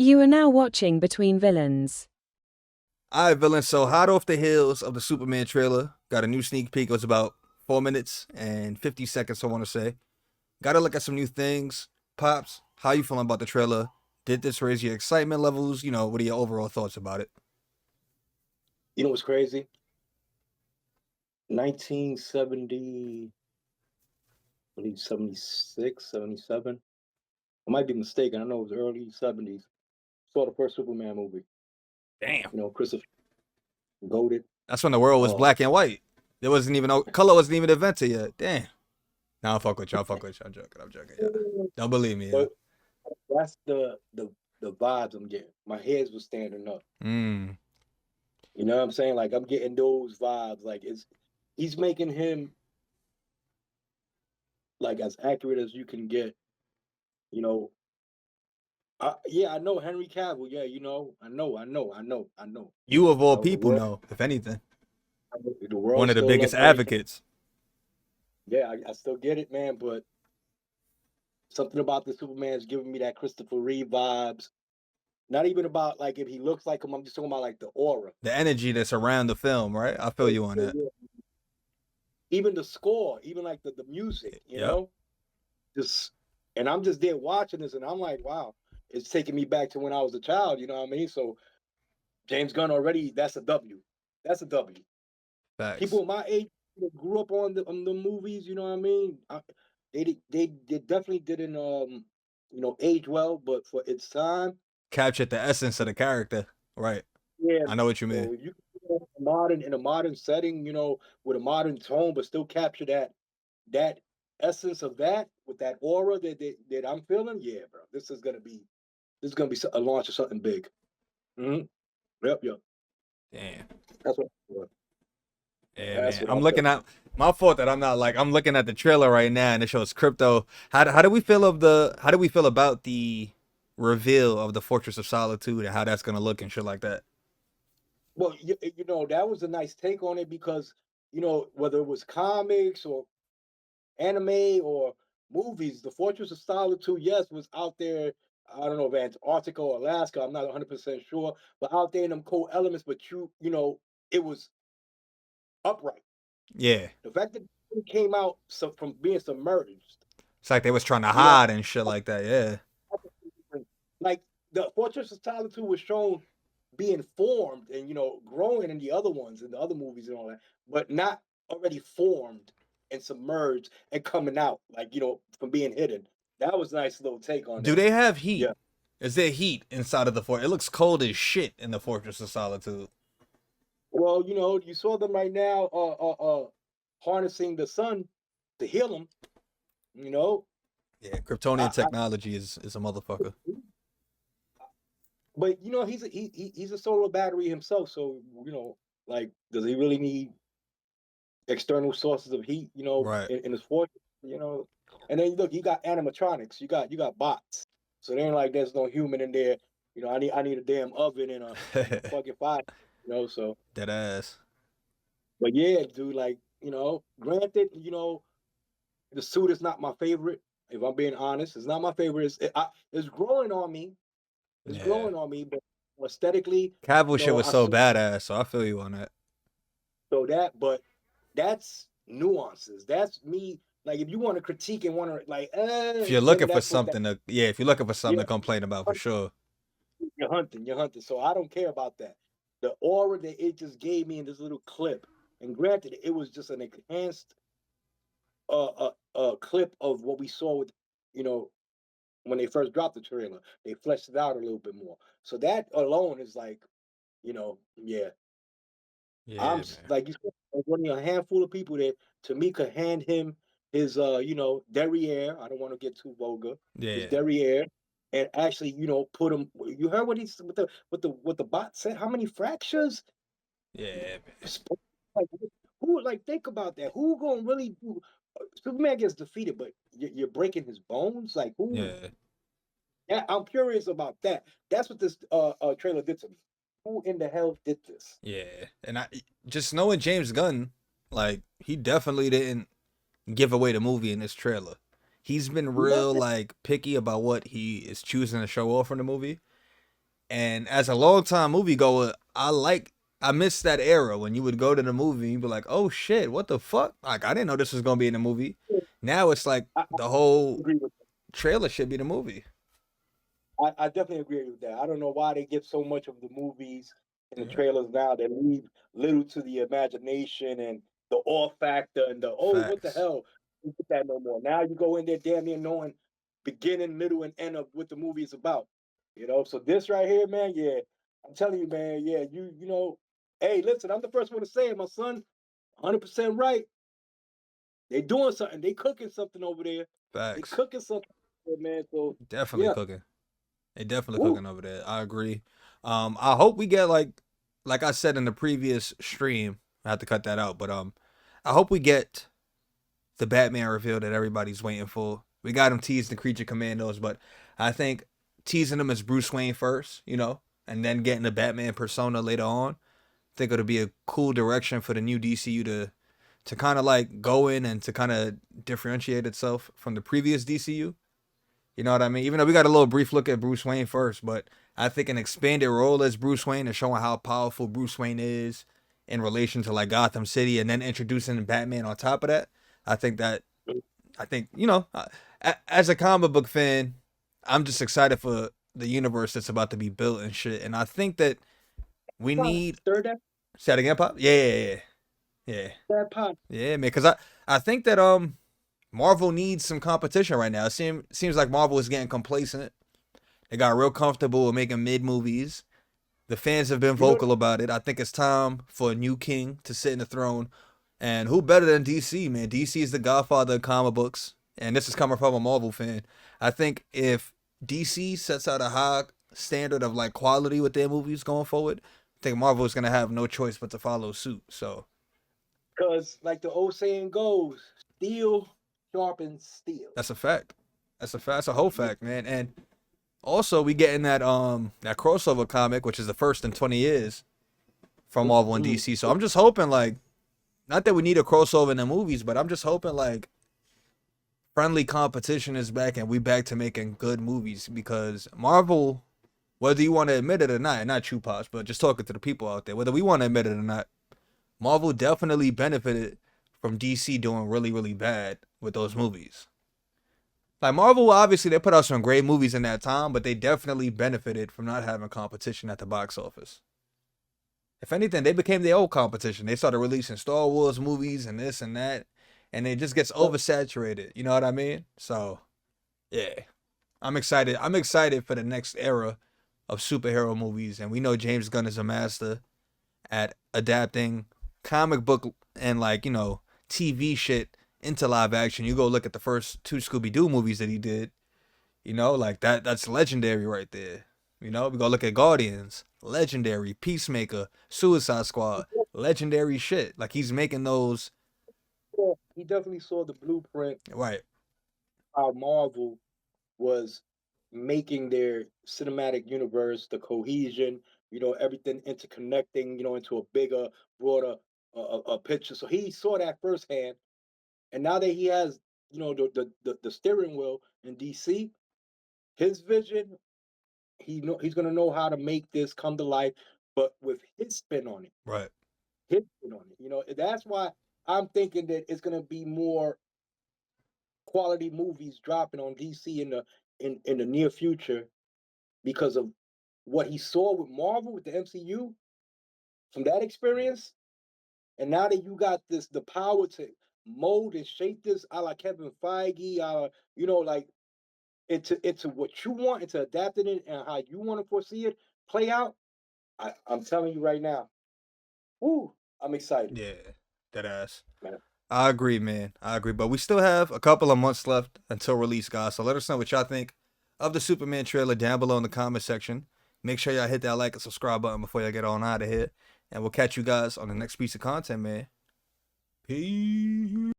You are now watching Between Villains. All right, villain. So hot off the heels of the Superman trailer, got a new sneak peek. It was about 4 minutes and 50 seconds. I want to say, got to look at some new things. Pops, how you feeling about the trailer? Did this raise your excitement levels? What are your overall thoughts about it? You know what's crazy? 1970, I believe 76, 77. I might be mistaken. I know it was early 70s. Saw the first Superman movie. Damn. Christopher goaded. That's when the world was black and white. There wasn't even color wasn't even invented yet. Damn. Now I fuck with you. I fuck with you. I'm joking. Yeah. Don't believe me. Yeah. But that's the vibes I'm getting. My hairs was standing up. You know what I'm saying? Like I'm getting those vibes. Like he's making him like as accurate as you can get. You know, yeah, I know Henry Cavill. Yeah, I know. You of all The people world, know, if anything, the world one of the still biggest loves Henry. advocates. Yeah, I still get it, man. But something about the Superman is giving me that Christopher Reeve vibes. Not even about like if he looks like him. I'm just talking about like the aura, The energy that's around the film, right? I feel you on that. even the score, even like the music. Yep. Just and I'm just there watching this, and I'm like, wow, it's taking me back to when I was a child. You know what I mean? So James Gunn already, that's a W. That's a W. Facts. People my age that grew up on the movies, you know what I mean? They definitely didn't age well, but for its time, Captured the essence of the character. Right. yeah. I know what you mean. So you can modern in a modern setting, with a modern tone, but still capture that essence of that with that aura that I'm feeling. Yeah, bro, this is gonna be a launch of something big. Yep. Damn. That's what. Yeah, That's man. what I'm I'm looking feeling. at my fault that I'm looking at the trailer right now and it shows crypto. How do we feel about the reveal of the Fortress of Solitude and how that's gonna look and shit like that? Well, that was a nice take on it because whether it was comics or anime or movies, the Fortress of Solitude, yes, was out there. I don't know if Antarctica or Alaska. I'm not 100% sure, but out there in them cold elements. But it was upright. Yeah. The fact that it came out from being submerged, It's like they was trying to you know, hide and shit like that. Yeah. like the Fortress of Solitude was shown being formed and growing in the other ones in the other movies and all that, but not already formed and submerged and coming out like from being hidden. That was a nice little take on Do that. they have heat? Yeah. Is there heat inside of the fort? It looks cold as shit in the Fortress of Solitude. Well, you saw them right now, harnessing the sun to heal them. You know, Yeah, Kryptonian I technology is a motherfucker. but he's a solar battery himself. So like, does he really need external sources of heat, Right. in his fortress, And then look, you got animatronics, you got bots. So they ain't like there's no human in there. I need a damn oven and a fucking fire, so Dead ass. but yeah, dude, like, granted, the suit is not my favorite. If I'm being honest, it's not my favorite. It's growing on me. It's Yeah. growing on me, but aesthetically, Cavill shit was I so see badass, so I feel you on that. but that's nuances. That's me. Like, if you want to critique and want to like, If you're then looking for that's what that. something to, yeah, if you're looking for something Yeah, to complain about for sure. you're hunting. So I don't care about that. The aura that it just gave me in this little clip, and granted, it was just an enhanced clip of what we saw with, you know, when they first dropped the trailer. They fleshed it out a little bit more. So that alone is like, yeah. Yeah, man. Like you said, there's only a handful of people that to me could hand him his derriere. I don't want to get too vulgar. His Yeah. derriere, and actually, put him. You heard what he's what the bot said? How many fractures? Yeah, man. Like, who, like, think about that? Who gonna really do? Superman gets defeated, but you're breaking his bones. Like, who? Yeah. Yeah, I'm curious about that. That's what this trailer did to me. Who in the hell did this? Yeah. And I just knowing James Gunn, like, he definitely didn't give away the movie in this trailer. He's been real Nothing. like picky about what he is choosing to show off in the movie. And as a longtime moviegoer, I miss that era when you would go to the movie and you'd be like, oh shit, what the fuck? Like I didn't know this was gonna be in the movie. Now it's like I the whole agree with trailer should be the movie. I definitely agree with that. I don't know why they give so much of the movies and the Yeah. trailers now. They leave little to the imagination and the awe factor and the oh, what the Facts. hell? You get that no more. Now you go in there damn near knowing beginning, middle, and end of what the movie is about. You know, so this right here, man, yeah, I'm telling you, man, yeah, you know, hey, listen, I'm the first one to say it, my son, 100% right. They doing something. They cooking something over there. They Facts. cooking something, man. So Definitely yeah, cooking. They definitely woo. cooking over there. I agree. I hope we get like I said in the previous stream. I have to cut that out, but I hope we get the Batman reveal that everybody's waiting for. We got him teased in Creature Commandos, but I think teasing him as Bruce Wayne first, and then getting the Batman persona later on. I think it'll be a cool direction for the new DCU to kind of like go in and to kind of differentiate itself from the previous DCU. You know what I mean? Even though we got a little brief look at Bruce Wayne first, but I think an expanded role as Bruce Wayne and showing how powerful Bruce Wayne is in relation to like Gotham City, and then introducing Batman on top of that. I think that I think as a comic book fan, I'm just excited for the universe that's about to be built and shit. And I think that we need. Stir that Say that again, Pop. Yeah, that pot. yeah, man. Because I think that Marvel needs some competition right now. Seems like Marvel is getting complacent. They got real comfortable with making mid movies. The fans have been You know, vocal about it. I think it's time for a new king to sit in the throne. And who better than DC, man? DC is the godfather of comic books. And this is coming from a Marvel fan. I think if DC sets out a high standard of like quality with their movies going forward, I think Marvel is gonna have no choice but to follow suit. So because like the old saying goes, steel sharpens steel. that's a fact. That's a fact. That's a whole fact, man. And also we getting that crossover comic, which is the first in 20 years from Marvel and Mhm. DC. So I'm just hoping like not that we need a crossover in the movies, but I'm just hoping like friendly competition is back and we back to making good movies because Marvel, whether you want to admit it or not you Pops, but just talking to the people out there, whether we want to admit it or not, Marvel definitely benefited from DC doing really, really bad with those movies. Like Marvel, obviously they put out some great movies in that time, but they definitely benefited from not having competition at the box office. If anything, they became their own competition. They started releasing Star Wars movies and this and that, and it just gets oversaturated. You know what I mean? So yeah, I'm excited. I'm excited for the next era of superhero movies, and we know James Gunn is a master at adapting comic book and like TV shit into live action. You go look at the first two Scooby Doo movies that he did. Like that's legendary right there. We go look at Guardians, legendary, Peacemaker, Suicide Squad, legendary shit. Like he's making those Yeah, he definitely saw the blueprint right, how Marvel was making their cinematic universe, the cohesion, everything interconnecting, into a bigger, broader a picture. So he saw that firsthand, and now that he has, the steering wheel in DC, his vision, he's gonna know how to make this come to life, but with his spin on it, right. his spin on it. That's why I'm thinking that it's gonna be more quality movies dropping on DC in the near future because of what he saw with Marvel with the MCU from that experience, and now that you got the power to mold and shape this, a la Kevin Feige, like into what you want, into adapting it and how you want to foresee it play out. I'm telling you right now, whoo, I'm excited, Yeah, that ass. man. I agree, man. I agree. But we still have a couple of months left until release, guys. So let us know what y'all think of the Superman trailer down below in the comment section. Make sure y'all hit that like and subscribe button before y'all get on out of here. And we'll catch you guys on the next piece of content, man. Peace.